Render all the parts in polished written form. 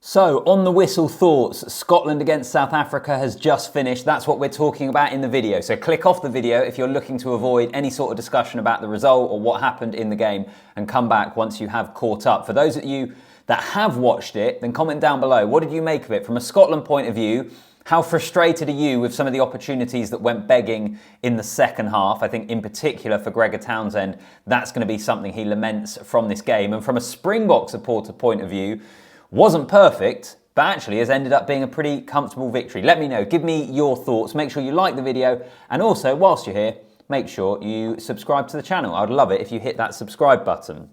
So, on the whistle thoughts, Scotland against South Africa has just finished. That's what we're talking about in the video. So click off the video if you're looking to avoid any sort of discussion about the result or what happened in the game, and come back once you have caught up. For those of you that have watched it, then comment down below. What did you make of it? From a Scotland point of view, how frustrated are you with some of the opportunities that went begging in the second half? I think in particular for Gregor Townsend, that's going to be something he laments from this game. And from a Springbok supporter point of view, wasn't perfect, but actually has ended up being a pretty comfortable victory. Let me know, give me your thoughts. Make sure you like the video, and also, whilst you're here, make sure you subscribe to the channel. I'd love it if you hit that subscribe button.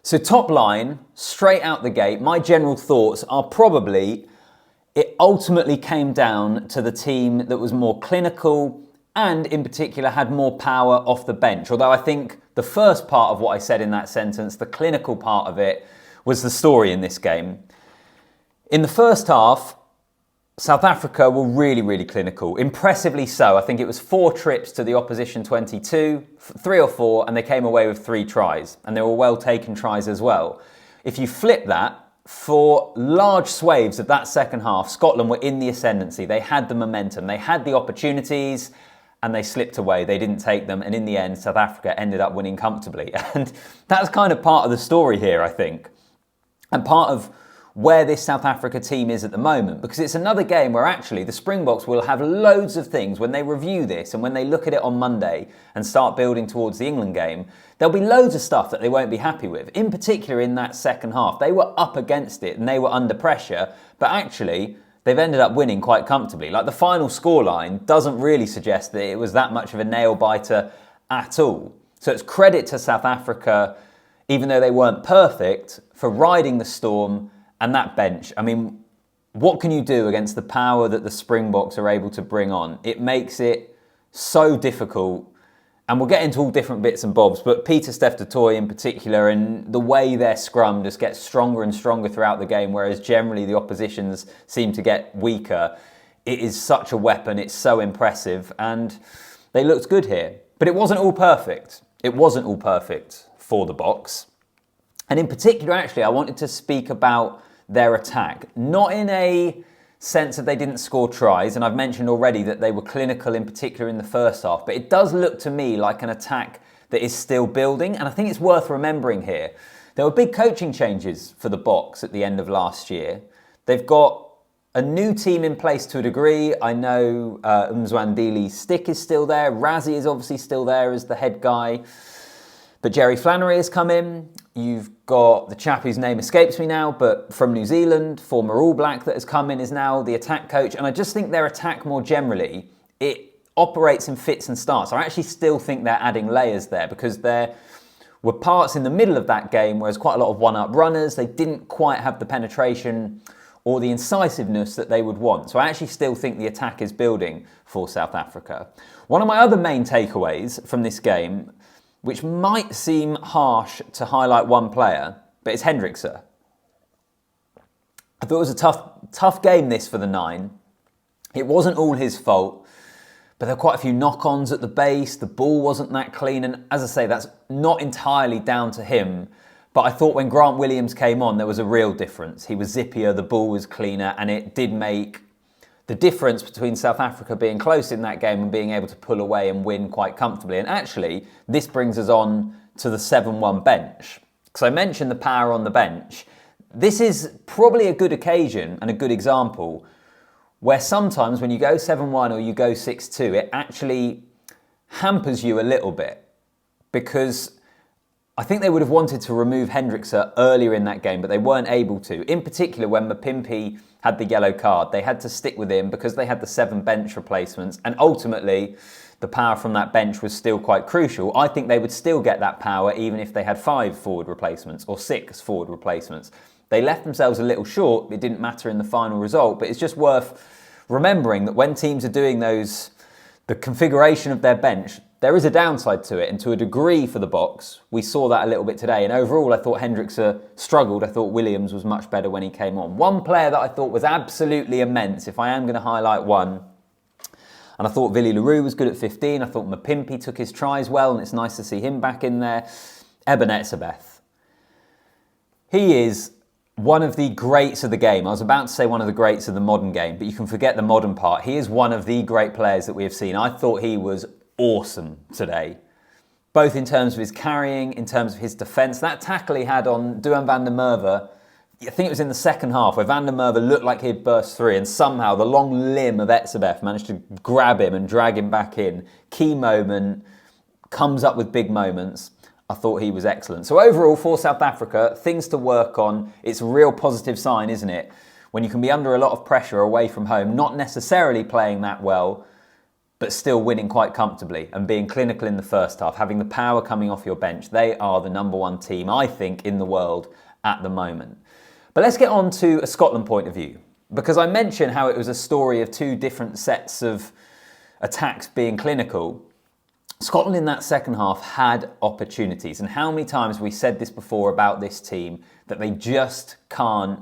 So top line, straight out the gate, my general thoughts are probably it ultimately came down to the team that was more clinical and in particular had more power off the bench. Although I think the first part of what I said in that sentence, the clinical part of it, was the story in this game. In the first half, South Africa were really clinical. Impressively so. I think it was 4 trips to the opposition 22, 3 or 4, and they came away with 3 tries. And they were well taken tries as well. If you flip that, for large swathes of that second half, Scotland were in the ascendancy. They had the momentum, they had the opportunities, and they slipped away. They didn't take them, and in the end, South Africa ended up winning comfortably. And that's kind of part of the story here, I think. And part of where this South Africa team is at the moment, because it's another game where actually the Springboks will have loads of things when they review this and when they look at it on Monday and start building towards the England game, there'll be loads of stuff that they won't be happy with. In particular in that second half, they were up against it and they were under pressure, but actually they've ended up winning quite comfortably. Like the final scoreline doesn't really suggest that it was that much of a nail biter at all. So it's credit to South Africa, even though they weren't perfect, for riding the storm and that bench. I mean, what can you do against the power that the Springboks are able to bring on? It makes it so difficult. And we'll get into all different bits and bobs, but Pieter-Steph du Toit in particular, and the way their scrum just gets stronger and stronger throughout the game, whereas generally the oppositions seem to get weaker. It is such a weapon, it's so impressive, and they looked good here. But it wasn't all perfect. It wasn't all perfect for the Boks. And in particular, actually, I wanted to speak about their attack. Not in a sense that they didn't score tries, and I've mentioned already that they were clinical in particular in the first half, but it does look to me like an attack that is still building, and I think it's worth remembering here. There were big coaching changes for the Boks at the end of last year. They've got a new team in place to a degree. I know Mzwandile Stick is still there, Rassie is obviously still there as the head guy, but Jerry Flannery has come in. You've got the chap whose name escapes me now, but from New Zealand, former All Black that has come in, is now the attack coach. And I just think their attack more generally, it operates in fits and starts. I actually still think they're adding layers there, because there were parts in the middle of that game where there's quite a lot of one-up runners. They didn't quite have the penetration or the incisiveness that they would want. So I actually still think the attack is building for South Africa. One of my other main takeaways from this game, which might seem harsh to highlight one player, but it's Hendrikse. I thought it was a tough game this for the 9. It wasn't all his fault, but there were quite a few knock-ons at the base. The ball wasn't that clean, and as I say, that's not entirely down to him. But I thought when Grant Williams came on, there was a real difference. He was zippier, the ball was cleaner, and it did make the difference between South Africa being close in that game and being able to pull away and win quite comfortably. And actually, this brings us on to the 7-1 bench. Because I mentioned the power on the bench. This is probably a good occasion and a good example where sometimes when you go 7-1 or you go 6-2, it actually hampers you a little bit. Because I think they would have wanted to remove Hendrikse earlier in that game, but they weren't able to. In particular, when Mapimpi had the yellow card, they had to stick with him because they had the 7 bench replacements, and ultimately the power from that bench was still quite crucial. I think they would still get that power even if they had 5 forward replacements or 6 forward replacements. They left themselves a little short. It didn't matter in the final result, but it's just worth remembering that when teams are doing the configuration of their bench, there is a downside to it, and to a degree for the Boks, we saw that a little bit today. And overall, I thought Hendrikse struggled. I thought Williams was much better when he came on. One player that I thought was absolutely immense, if I am going to highlight one, and I thought Willie le Roux was good at 15. I thought Mapimpi took his tries well, and it's nice to see him back in there. Eben Etzebeth. He is one of the greats of the game. I was about to say one of the greats of the modern game, but you can forget the modern part. He is one of the great players that we have seen. I thought he was awesome today, both in terms of his carrying, in terms of his defence. That tackle he had on Duhan van der Merwe, I think it was in the second half, where van der Merwe looked like he'd burst through, and somehow the long limb of Etzebeth managed to grab him and drag him back in. Key moment, comes up with big moments. I thought he was excellent. So overall, for South Africa, things to work on. It's a real positive sign, isn't it? When you can be under a lot of pressure away from home, not necessarily playing that well, but still winning quite comfortably and being clinical in the first half, having the power coming off your bench. They are the #1 team, I think, in the world at the moment. But let's get on to a Scotland point of view, because I mentioned how it was a story of two different sets of attacks being clinical. Scotland in that second half had opportunities, and how many times we said this before about this team, that they just can't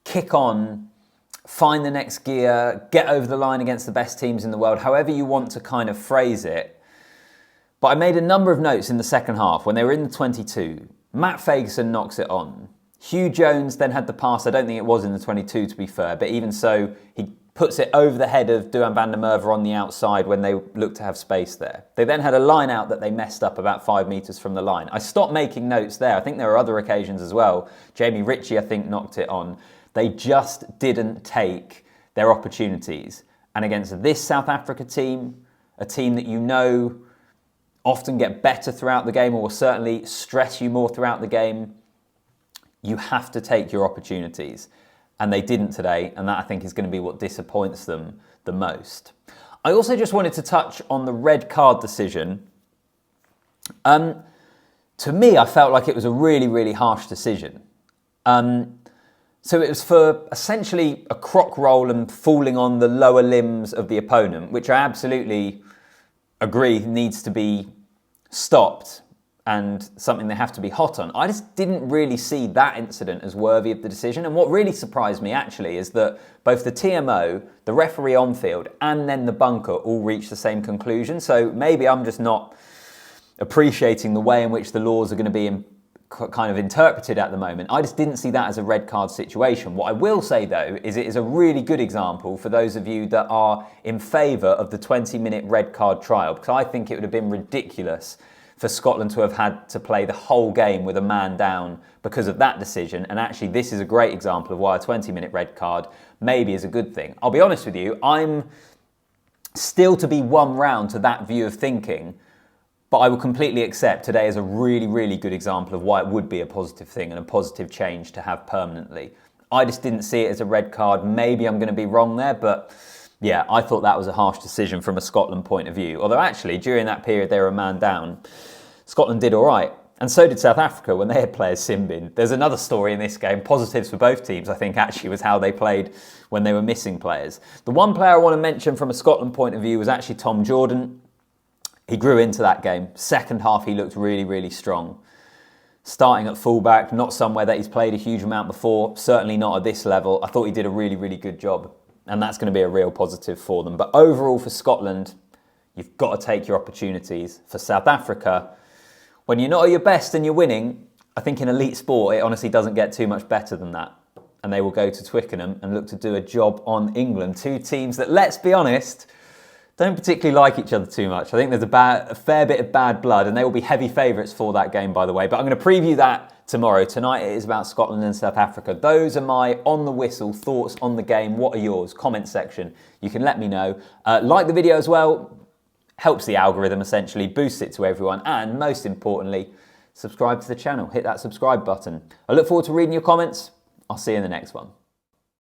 kick on, find the next gear, get over the line against the best teams in the world, however you want to kind of phrase it. But I made a number of notes in the second half when they were in the 22. Matt Fagerson knocks it on. Hugh Jones then had the pass. I don't think it was in the 22 to be fair, but even so, he puts it over the head of Duhan van der Merwe on the outside when they looked to have space there. They then had a line out that they messed up about 5 metres from the line. I stopped making notes there. I think there were other occasions as well. Jamie Ritchie, I think, knocked it on. They just didn't take their opportunities. And against this South Africa team, a team that you know often get better throughout the game or will certainly stress you more throughout the game, you have to take your opportunities. And they didn't today, and that I think is going to be what disappoints them the most. I also just wanted to touch on the red card decision. To me, I felt like it was a really, really harsh decision. So it was for essentially a croc roll and falling on the lower limbs of the opponent, which I absolutely agree needs to be stopped and something they have to be hot on. I just didn't really see that incident as worthy of the decision. And what really surprised me actually is that both the TMO, the referee on field, and then the bunker all reached the same conclusion. So maybe I'm just not appreciating the way in which the laws are going to be kind of interpreted at the moment. I just didn't see that as a red card situation. What I will say though is it is a really good example for those of you that are in favour of the 20-minute red card trial, because I think it would have been ridiculous for Scotland to have had to play the whole game with a man down because of that decision. And actually, this is a great example of why a 20-minute red card maybe is a good thing. I'll be honest with you, I'm still to be won round to that view of thinking, but I will completely accept today as a really, really good example of why it would be a positive thing and a positive change to have permanently. I just didn't see it as a red card. Maybe I'm going to be wrong there, but yeah, I thought that was a harsh decision from a Scotland point of view. Although actually, during that period they were a man down, Scotland did all right. And so did South Africa when they had players Simbin. There's another story in this game. Positives for both teams, I think, actually, was how they played when they were missing players. The one player I want to mention from a Scotland point of view was actually Tom Jordan. He grew into that game. Second half, he looked really, really strong. Starting at fullback, not somewhere that he's played a huge amount before, certainly not at this level. I thought he did a really, really good job. And that's going to be a real positive for them. But overall for Scotland, you've got to take your opportunities. For South Africa, when you're not at your best and you're winning, I think in elite sport, it honestly doesn't get too much better than that. And they will go to Twickenham and look to do a job on England. Two teams that, let's be honest, don't particularly like each other too much. I think there's a fair bit of bad blood, and they will be heavy favourites for that game, by the way. But I'm going to preview that tomorrow. Tonight it is about Scotland and South Africa. Those are my on the whistle thoughts on the game. What are yours? Comment section. You can let me know. Like the video as well. Helps the algorithm essentially, boosts it to everyone, and most importantly, subscribe to the channel. Hit that subscribe button. I look forward to reading your comments. I'll see you in the next one.